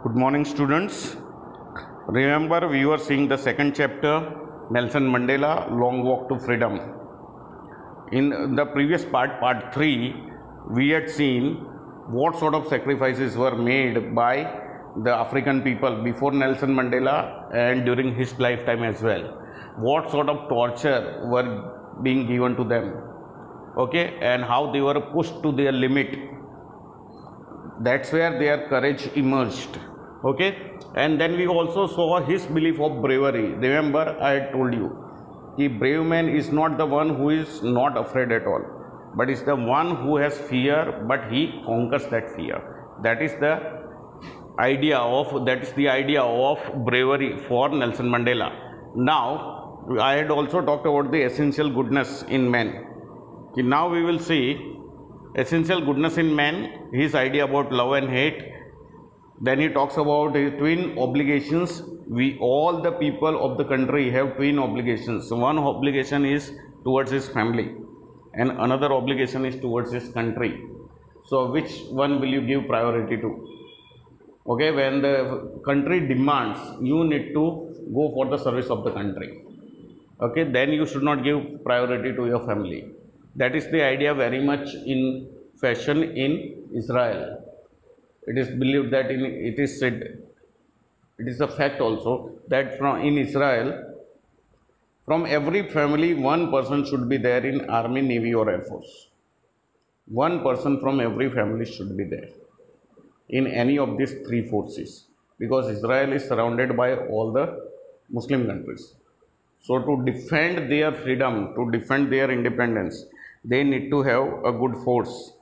Good morning, students. Remember, we were seeing the second chapter, Nelson Mandela, Long Walk to Freedom. In the previous part 3, we had seen what sort of sacrifices were made by the African people before Nelson Mandela and during his lifetime as well. What sort of torture were being given to them, okay, and how they were pushed to their limit. That's where their courage emerged, okay. And then we also saw his belief of bravery. Remember, I had told you, the brave man is not the one who is not afraid at all, but is the one who has fear, but he conquers that fear. That is the idea of bravery for Nelson Mandela. Now, I had also talked about the essential goodness in man. Now we will see essential goodness in man, his idea about love and hate. Then he talks about his twin obligations. We all the people of the country have twin obligations. One obligation is towards his family and another obligation is towards his country. So which one will you give priority to? Okay, when the country demands, you need to go for the service of the country. Okay, then you should not give priority to your family. That is the idea very much in fashion in Israel. It is believed that it is said, it is a fact also, that in Israel, from every family, one person should be there in army, navy or air force. One person from every family should be there in any of these three forces, because Israel is surrounded by all the Muslim countries. So to defend their freedom, to defend their independence, they need to have a good force,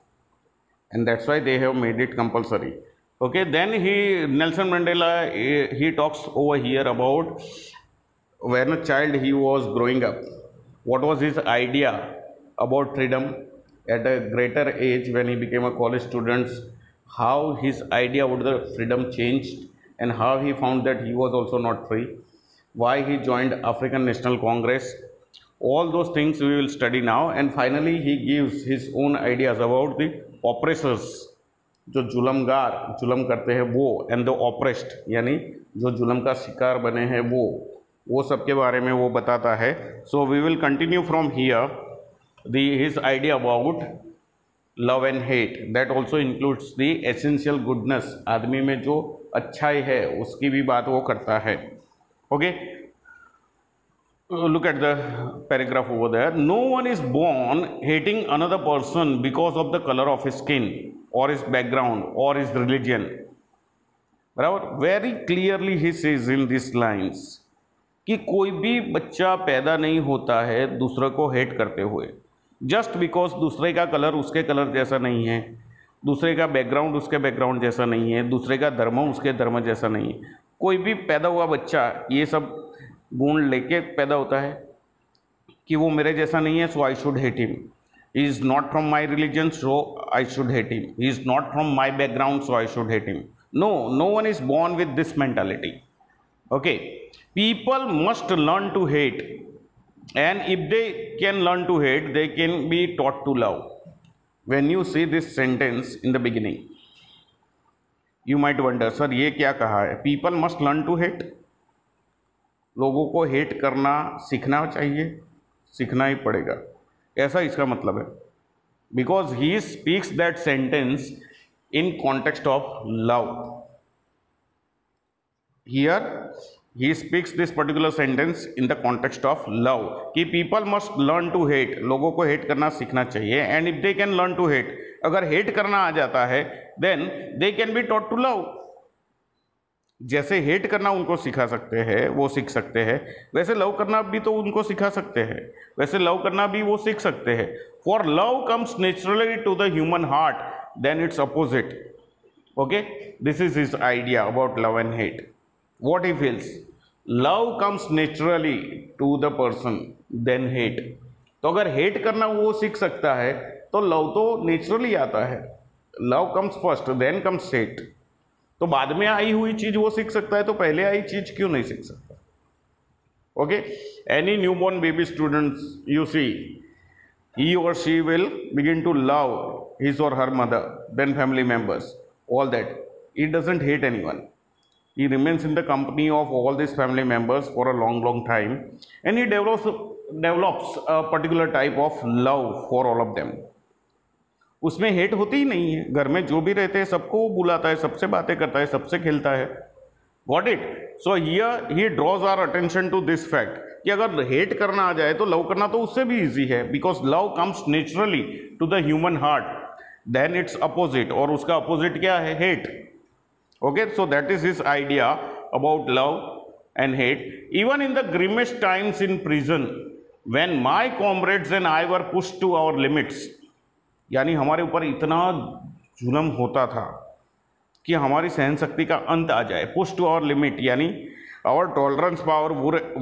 and that's why they have made it compulsory. Okay, then Nelson Mandela, he talks over here about when a child he was growing up, what was his idea about freedom. At a greater age, when he became a college student, how his idea about the freedom changed, and how he found that he was also not free, why he joined African National Congress. All those things we will study now. And finally he gives his own ideas about the oppressors, जो जुलम करते हैं वो, and the oppressed, यानी जो जुलम का शिकार बने हैं वो सब के बारे में वो बताता है. So we will continue from here his idea about love and hate. That also includes the essential goodness. आदमी में जो अच्छाई है उसकी भी बात वो करता है. Okay, look at the paragraph over there. No one is born hating another person because of the color of his skin or his background or his religion. बराबर, very clearly he says in these lines कि कोई भी बच्चा पैदा नहीं होता है दूसरे को हेट करते हुए, जस्ट बिकॉज दूसरे का कलर उसके कलर जैसा नहीं है, दूसरे का बैकग्राउंड उसके बैकग्राउंड जैसा नहीं है, दूसरे का धर्म उसके धर्म जैसा नहीं है. कोई भी पैदा हुआ बच्चा ये सब गुण लेके पैदा होता है कि वो मेरे जैसा नहीं है, so I should hate him. He is not from my religion, so I should hate him. He is not from my background, so I should hate him. No one is born with this mentality. Okay, people must learn to hate, and if they can learn to hate, they can be taught to love. When you see this sentence in the beginning, you might wonder, sir ये क्या कहा है? People must learn to hate. लोगों को hate करना सीखना चाहिए, सीखना ही पड़ेगा, ऐसा इसका मतलब है. Because he speaks that sentence in context of love. Here he speaks this particular sentence in the context of love, कि people must learn to hate, लोगों को हेट करना सीखना चाहिए. And if they can learn to hate, अगर hate करना आ जाता है, then they can be taught to love. जैसे हेट करना उनको सिखा सकते हैं, वो सीख सकते हैं, वैसे लव करना भी तो उनको सिखा सकते हैं, वैसे लव करना भी वो सीख सकते हैं. For love comes naturally to the human heart, then it's opposite. Okay, this is his idea about love and hate. What he feels, love comes naturally to the person, then hate. तो अगर hate करना वो सीख सकता है तो love तो naturally आता है. Love comes first, then comes hate. तो बाद में आई हुई चीज वो सीख सकता है, तो पहले आई चीज क्यों नहीं सीख सकता? Okay, any newborn baby students, you see, he और she will begin to love his और her mother, then family members, all that. It doesn't hate anyone. He remains in the company of all these family members for a long time, and he develops a particular type of love for all of them. उसमें hate होती ही नहीं है, घर में जो भी रहते हैं सबको वो बुलाता है, सबसे बातें करता है, सबसे खेलता है. Got it? So here he draws our attention to this fact कि अगर हेट करना आ जाए तो लव करना तो उससे भी इजी है, because love comes naturally to the human heart. Then it's opposite, और उसका अपोजिट क्या है? Hate. Okay, so that is his idea about love and hate. Even in the grimmest times in prison, when my comrades and I were pushed to our limits, यानी हमारे ऊपर इतना जुल्म होता था कि हमारी सहन शक्ति का अंत आ जाए. पुश टू आवर लिमिट यानी our tolerance power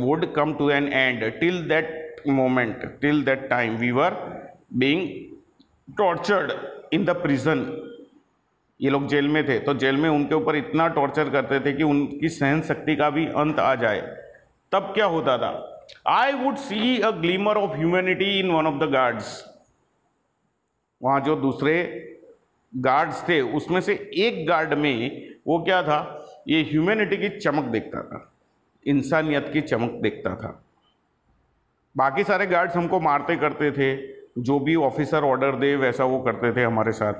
would come to an end. Till that moment, till that time, we were being tortured in the prison. ये लोग जेल में थे, तो जेल में उनके ऊपर इतना टॉर्चर करते थे कि उनकी सहन शक्ति का भी अंत आ जाए. तब क्या होता था? I would see a glimmer of humanity in one of the guards. वहाँ जो दूसरे गार्ड्स थे उसमें से एक गार्ड में वो क्या था? ये ह्यूमैनिटी की चमक देखता था, इंसानियत की चमक देखता था. बाकी सारे गार्ड्स हमको मारते करते थे, जो भी ऑफिसर ऑर्डर दे वैसा वो करते थे हमारे साथ.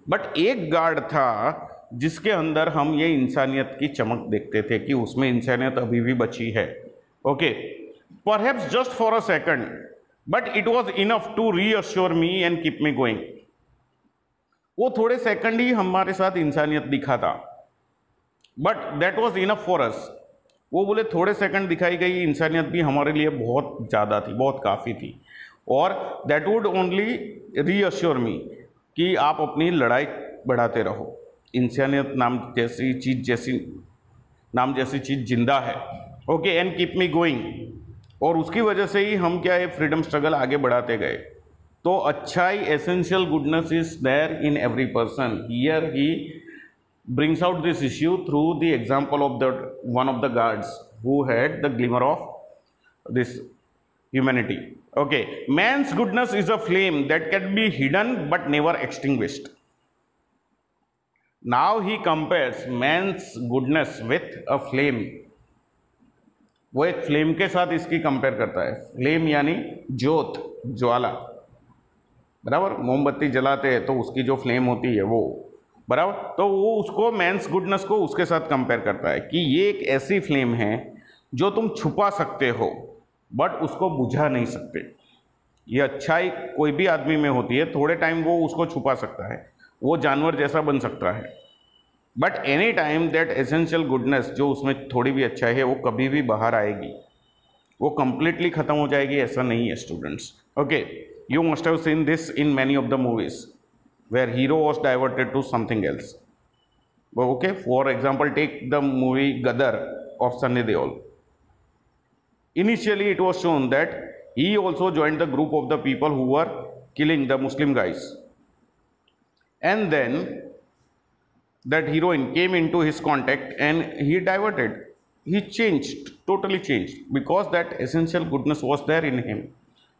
बट एक गार्ड था जिसके अंदर हम ये इंसानियत की चमक देखते थे कि उसमें इंसानियत अभी भी बची है. Okay, perhaps just for a second, but it was enough to reassure me and keep me going. वो थोड़े सेकंड ही हमारे साथ इंसानियत दिखा था, but that was enough for us. वो बोले थोड़े सेकंड दिखाई गई इंसानियत भी हमारे लिए बहुत ज़्यादा थी, बहुत काफ़ी थी. और दैट वुड ओनली रीअश्योर मी कि आप अपनी लड़ाई बढ़ाते रहो. इंसानियत नाम जैसी चीज़ जिंदा है. Okay, and keep me going. और उसकी वजह से ही हम क्या है, फ्रीडम स्ट्रगल आगे बढ़ाते गए. तो अच्छाई, essential goodness is there in every person. Here he brings out this issue through the example of the one of the guards who had the glimmer of this humanity. Okay, man's goodness is a flame that can be hidden but never extinguished. Now he compares man's goodness with a flame. वो एक flame के साथ इसकी compare करता है. Flame यानी ज्योत, ज्वाला, बराबर. मोमबत्ती जलाते हैं तो उसकी जो फ्लेम होती है वो, बराबर. तो वो उसको, मैंस गुडनेस को उसके साथ कंपेयर करता है कि ये एक ऐसी फ्लेम है जो तुम छुपा सकते हो बट उसको बुझा नहीं सकते. ये अच्छाई कोई भी आदमी में होती है, थोड़े टाइम वो उसको छुपा सकता है, वो जानवर जैसा बन सकता है, but any time that essential goodness जो उसमें थोड़ी भी अच्छाई है वो कभी भी बाहर आएगी, वो कंप्लीटली ख़त्म हो जाएगी, ऐसा नहीं है students. Okay, you must have seen this in many of the movies where hero was diverted to something else. Okay, for example, take the movie Gadar of Sunny Deol. Initially it was shown that he also joined the group of the people who were killing the Muslim guys, and then that heroine came into his contact and he diverted. He changed, totally changed, because that essential goodness was there in him.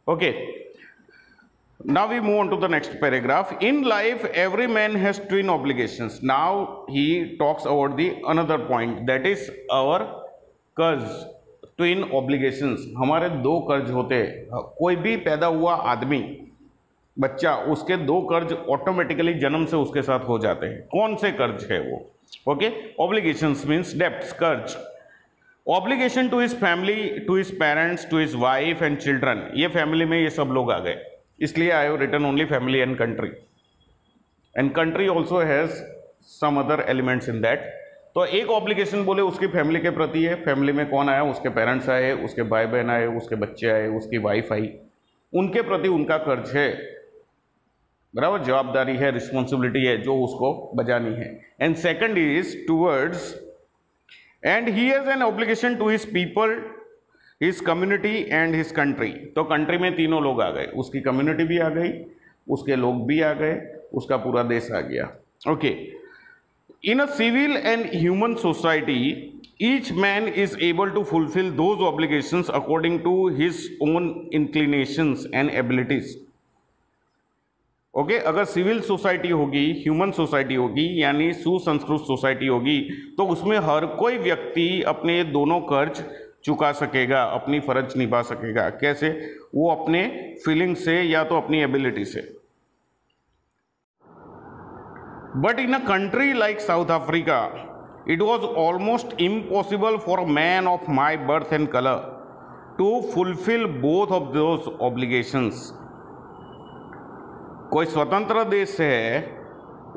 Okay, now we move on to the next paragraph. In life every man has twin obligations. Now he talks about the another point, that is our कर्ज. twin obligations, हमारे दो कर्ज होते हैं. कोई भी पैदा हुआ आदमी, बच्चा, उसके दो कर्ज ऑटोमेटिकली जन्म से उसके साथ हो जाते हैं. कौन से कर्ज है वो? ओके, obligations means debts, कर्ज. obligation to his family, to his parents, to his wife and children. ये फैमिली में ये सब लोग आ गए, इसलिए I have written only family and country. And country also has some other elements in that. तो एक ऑब्लिगेशन बोले उसकी फैमिली के प्रति है. फैमिली में कौन आया? उसके पेरेंट्स आए, उसके भाई बहन आए, उसके बच्चे आए, उसकी वाइफ आई, उनके प्रति उनका कर्ज है, बराबर. जवाबदारी है, रिस्पॉन्सिबिलिटी है जो उसको बजानी है. And second is towards, and he has an obligation to his people, his community and his country. तो कंट्री में तीनों लोग आ गए, उसकी कम्युनिटी भी आ गई, उसके लोग भी आ गए, उसका पूरा देश आ गया. Okay, in a civil and human society each man is able to fulfil those obligations according to his own inclinations and abilities. Okay अगर सिविल सोसाइटी होगी, ह्यूमन सोसाइटी होगी, यानी सुसंस्कृत सोसाइटी होगी, तो उसमें हर कोई व्यक्ति अपने दोनों कर्ज चुका सकेगा, अपनी फर्ज निभा सकेगा। कैसे? वो अपने फीलिंग से या तो अपनी एबिलिटी से। But in a country like South Africa it was almost impossible for a man of my birth and colour to fulfil both of those obligations. कोई स्वतंत्र देश है,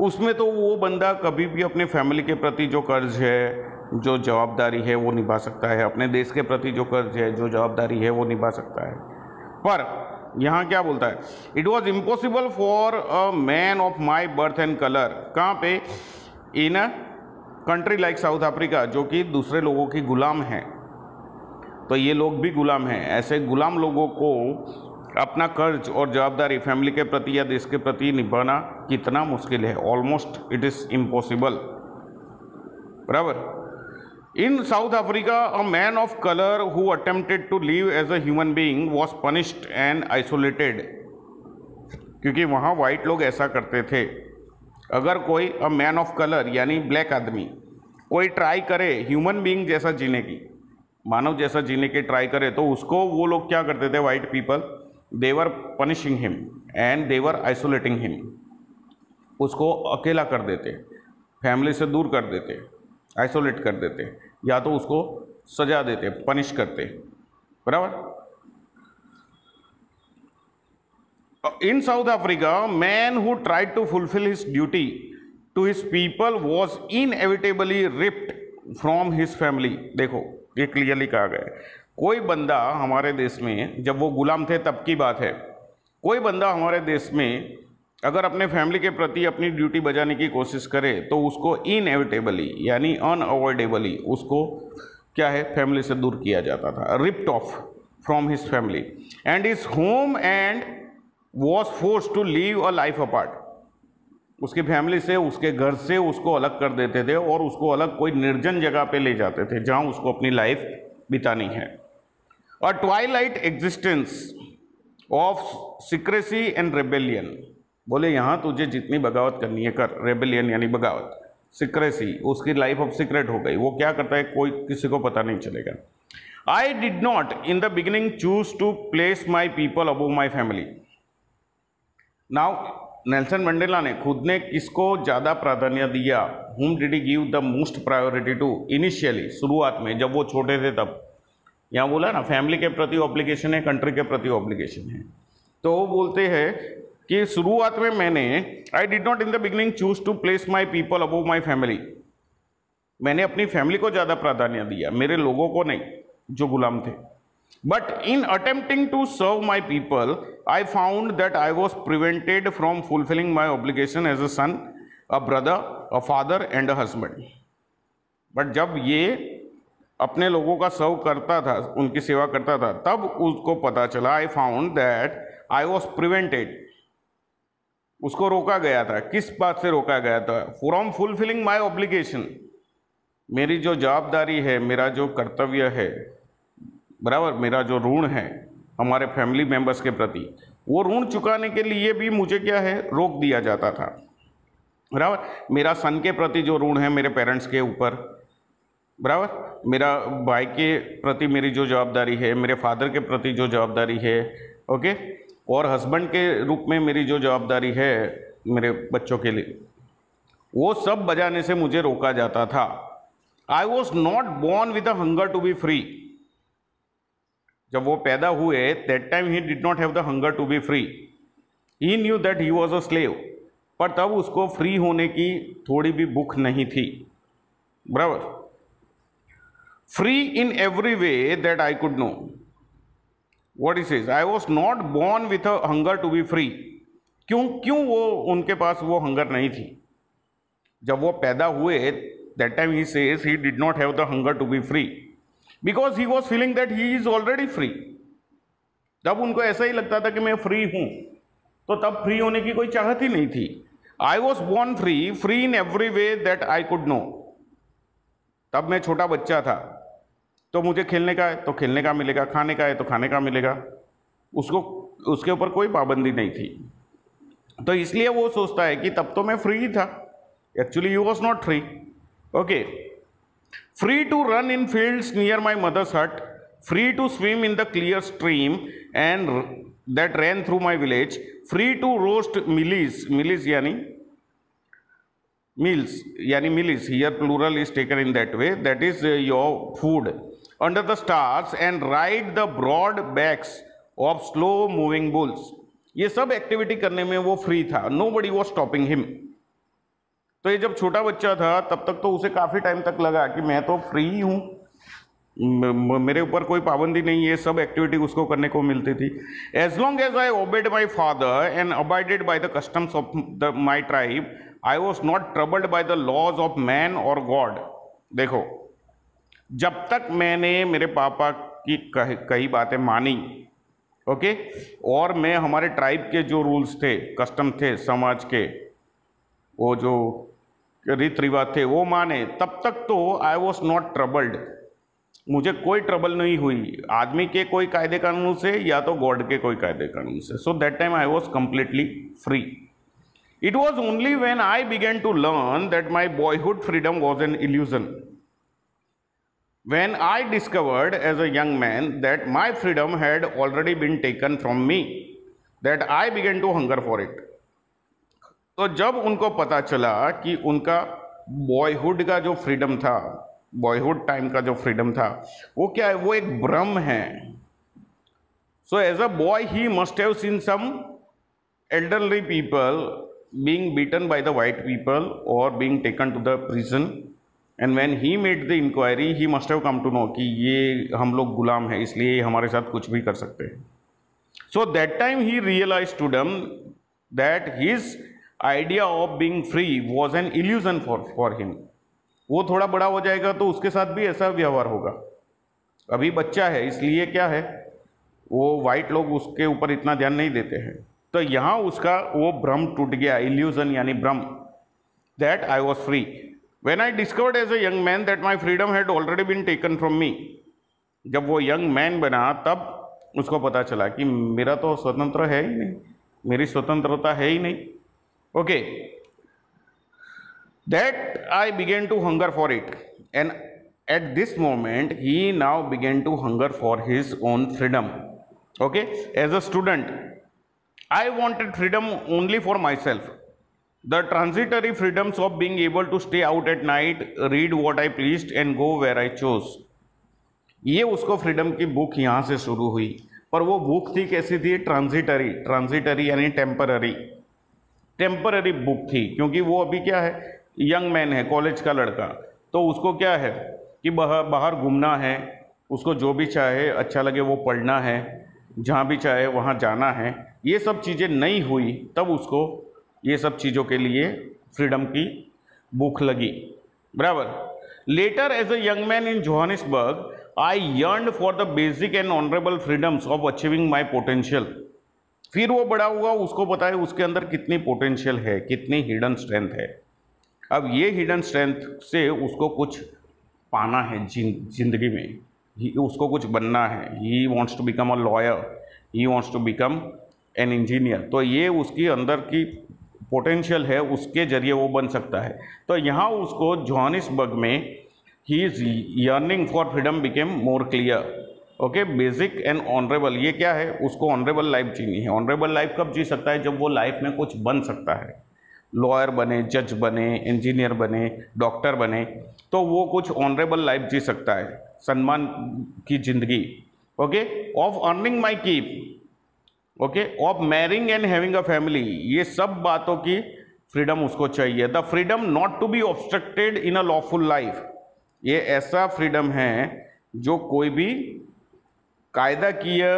उसमें तो वो बंदा कभी भी अपने फैमिली के प्रति जो कर्ज है, जो जवाबदारी है, वो निभा सकता है। अपने देश के प्रति जो कर्ज है, जो जवाबदारी है, वो निभा सकता है। पर यहाँ क्या बोलता है? It was impossible for a man of my birth and colour. कहाँ पे? In a country like South Africa, जो कि दूसरे लोगों की गुलाम है। तो ये लोग भी गुलाम हैं। ऐसे गुलाम लोगों को अपना कर्ज और जवाबदारी फैमिली के प्रति या देश के प्रति निभाना कितना मुश्किल है। Almost it is impossible. बराबर। In South Africa, a man of color who attempted to live as a human being was punished and isolated. क्योंकि वहाँ वाइट लोग ऐसा करते थे। अगर कोई अ मैन ऑफ कलर यानी ब्लैक आदमी कोई ट्राई करे ह्यूमन बीइंग जैसा जीने की, मानव जैसा जीने की ट्राई करे, तो उसको वो लोग क्या करते थे? White people, they were punishing him and they were isolating him. उसको अकेला कर देते, फैमिली से दूर कर देते, आइसोलेट कर देते, या तो उसको सजा देते, पनिश करते। बराबर। In South Africa man who tried to fulfil his duty to his people was inevitably ripped from his family. देखो ये क्लियरली कहा गया है। कोई बंदा हमारे देश में, जब वो गुलाम थे तब की बात है, कोई बंदा हमारे देश में अगर अपने फैमिली के प्रति अपनी ड्यूटी बजाने की कोशिश करे तो उसको इनएविटेबली यानी अनअवॉइडेबली उसको क्या है? फैमिली से दूर किया जाता था। Ripped off from his family and his home and was forced to leave a life apart. उसकी फैमिली से, उसके घर से उसको अलग कर देते थे और उसको अलग कोई निर्जन जगह पे ले जाते थे जहाँ उसको अपनी लाइफ बितानी है। A twilight existence of secrecy and rebellion. बोले यहाँ तुझे जितनी बगावत करनी है कर। रेबेलियन यानी बगावत, सीक्रेसी उसकी लाइफ ऑफ सीक्रेट हो गई। वो क्या करता है? कोई किसी को पता नहीं चलेगा। I did not in the beginning choose to place my people above my family. Now Nelson Mandela ने खुद ने किसको ज़्यादा प्राधान्य दिया? Whom did he give the most priority to? Initially, शुरुआत में जब वो छोटे थे तब। यहाँ बोला ना फैमिली के प्रति ऑब्लिगेशन है, कंट्री के प्रति ऑब्लिगेशन है। तो वो बोलते हैं कि शुरुआत में मैंने I did not in the beginning choose to place my people above my family. मैंने अपनी फैमिली को ज़्यादा प्राधान्य दिया, मेरे लोगों को नहीं जो गुलाम थे। But in attempting to serve my people I found that I was prevented from fulfilling my obligation as a son, a brother, a father and a husband. But जब ये अपने लोगों का सर्व करता था, उनकी सेवा करता था, तब उसको पता चला, आई found that I was prevented, उसको रोका गया था। किस बात से रोका गया था? From fulfilling my obligation. मेरी जो जवाबदारी है, मेरा जो कर्तव्य है, बराबर, मेरा जो ऋण है हमारे फैमिली मेंबर्स के प्रति, वो ऋण चुकाने के लिए भी मुझे क्या है? रोक दिया जाता था। बराबर। मेरा सन के प्रति जो ऋण है मेरे पेरेंट्स के ऊपर, बराबर, मेरा भाई के प्रति मेरी जो जवाबदारी है, मेरे फादर के प्रति जो जवाबदारी है, ओके, और हस्बैंड के रूप में मेरी जो जवाबदारी है मेरे बच्चों के लिए, वो सब बजाने से मुझे रोका जाता था। I was not born with a hunger to be free. जब वो पैदा हुए, that time he did not have the hunger to be free. He knew that he was a slave. पर तब उसको फ्री होने की थोड़ी भी भूख नहीं थी। बराबर। Free in every way that I could know. What he says, I was not born with a hunger to be free. क्यों वो उनके पास वो हंगर नहीं थी? जब वो पैदा हुए, that time he says he did not have the hunger to be free because he was feeling that he is already free. जब उनको ऐसा ही लगता था कि मैं फ्री हूँ, तो तब फ्री होने की कोई चाहत ही नहीं थी। I was born free, free in every way that I could know. तब मैं छोटा बच्चा था, तो मुझे खेलने का है तो खेलने का मिलेगा, खाने का है तो खाने का मिलेगा, उसको उसके ऊपर कोई पाबंदी नहीं थी। तो इसलिए वो सोचता है कि तब तो मैं फ्री ही था, actually you was not free. Okay, free to run in fields near my mother's hut, free to swim in the clear stream and that ran through my village, free to roast mealies, mealies यानी meals yani millis, here plural is taken in that way, that is your food, under the stars and ride the broad backs of slow moving bulls। ये सब activity करने में वो free था, nobody was stopping him। तो ये जब छोटा बच्चा था तब तक तो उसे काफी टाइम तक लगा कि मैं तो फ्री ही हूँ, मेरे ऊपर कोई पाबंदी नहीं है, सब एक्टिविटी उसको करने को मिलती थी। As long as I obeyed my father and abided by the customs of my tribe, I was not troubled by the laws of man और गॉड। देखो, जब तक मैंने मेरे पापा की कई बातें मानी, ओके, और मैं हमारे ट्राइब के जो रूल्स थे, कस्टम थे, समाज के वो जो रीत रिवाज थे वो माने, तब तक तो आई वॉज नॉट ट्रबल्ड, मुझे कोई ट्रबल नहीं हुई आदमी के कोई कायदे कानून से या तो गॉड के कोई कायदे कानून से। So that time I was completely free. It was only when I began to learn that my boyhood freedom was an illusion, when I discovered as a young man that my freedom had already been taken from me, that I began to hunger for it। तो जब उनको पता चला कि उनका boyhood का जो freedom था, बॉयहुड टाइम का जो फ्रीडम था, वो क्या है, वो एक भ्रम है। So as a boy he must have seen some elderly people being beaten by the white people or being taken to the prison, and when he made the inquiry he must have come to know कि ये हम लोग गुलाम हैं, इसलिए हमारे साथ कुछ भी कर सकते हैं। So that time he realized to them that his idea of being free was an illusion for him। वो थोड़ा बड़ा हो जाएगा तो उसके साथ भी ऐसा व्यवहार होगा, अभी बच्चा है इसलिए क्या है, वो वाइट लोग उसके ऊपर इतना ध्यान नहीं देते हैं। तो यहाँ उसका वो भ्रम टूट गया, इल्यूजन यानी भ्रम, that I was free. When I discovered as a young man that my freedom had already been taken from me, जब वो यंग मैन बना तब उसको पता चला कि मेरा तो स्वतंत्र है ही नहीं, मेरी स्वतंत्रता है ही नहीं। Okay, that I began to hunger for it, and at this moment he now began to hunger for his own freedom। Okay, as a student I wanted freedom only for myself, the transitory freedoms of being able to stay out at night, read what I pleased and go where I chose। ये उसको freedom की भूख यहाँ से शुरू हुई, पर वो भूख थी कैसी थी, ट्रांजिटरी, ट्रांजिटरी यानी टेम्पररी, टेम्पररी भूख थी, क्योंकि वो अभी क्या है, यंग मैन है, कॉलेज का लड़का, तो उसको क्या है कि बाहर घूमना है, उसको जो भी चाहे अच्छा लगे वो पढ़ना है, जहाँ भी चाहे वहाँ जाना है। ये सब चीज़ें नहीं हुई तब उसको ये सब चीज़ों के लिए फ्रीडम की भूख लगी, बराबर। Later as a young man in Johannesburg I yearned for the basic and honourable freedoms of achieving my potential. फिर वो बड़ा हुआ, उसको पता है उसके अंदर कितनी पोटेंशियल है, कितनी हिडन स्ट्रेंथ है। अब ये हिडन स्ट्रेंथ से उसको कुछ पाना है जिंदगी में, उसको कुछ बनना है। He wants to become a lawyer, he wants to become an engineer. तो ये उसकी अंदर की पोटेंशियल है, उसके जरिए वो बन सकता है। तो यहाँ उसको जोहानिसबर्ग में he is yearning for freedom became more clear. Okay, basic and honourable, ये क्या है, उसको ऑनरेबल लाइफ जीनी है। ऑनरेबल लाइफ कब जी सकता है, जब वो लाइफ में कुछ बन सकता है, लॉयर बने, जज बने, इंजीनियर बने, डॉक्टर बने, तो वो कुछ ऑनरेबल लाइफ जी सकता है, सम्मान की जिंदगी। Okay, of earning my keep, okay, of marrying and having a family, ये सब बातों की फ्रीडम उसको चाहिए। The freedom not to be obstructed in a lawful life, ये ऐसा फ्रीडम है जो कोई भी कायदा किए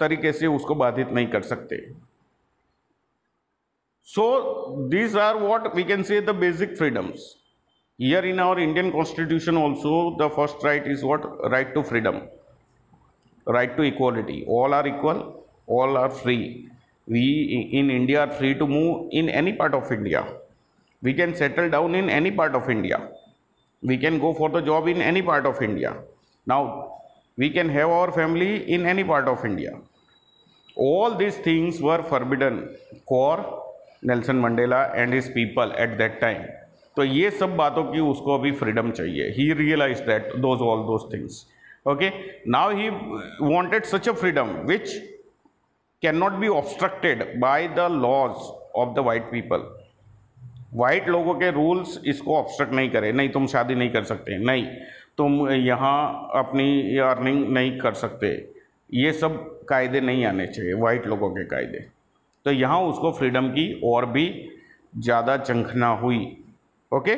तरीके से उसको बाधित नहीं कर सकते। So these are what we can say the basic freedoms. Here in our Indian constitution also the first right is what, right to freedom, right to equality, all are equal, all are free। We in India are free to move in any part of India, we can settle down in any part of India, we can go for the job in any part of India, now we can have our family in any part of India। All these things were forbidden for Nelson Mandela and his people at that time. तो ये सब बातों की उसको अभी freedom चाहिए। He realise that those all those things. Okay, now he wanted such a freedom which can not be obstructed by the laws of the white people. White लोगों के रूल्स इसको ऑब्स्ट्रक्ट नहीं करे। नहीं तुम शादी नहीं कर सकते, नहीं तुम यहाँ अपनी अर्निंग नहीं कर सकते, ये सब कायदे नहीं आने चाहिए, वाइट लोगों के कायदे। तो यहाँ उसको फ्रीडम की और भी ज़्यादा झंखना हुई। ओके।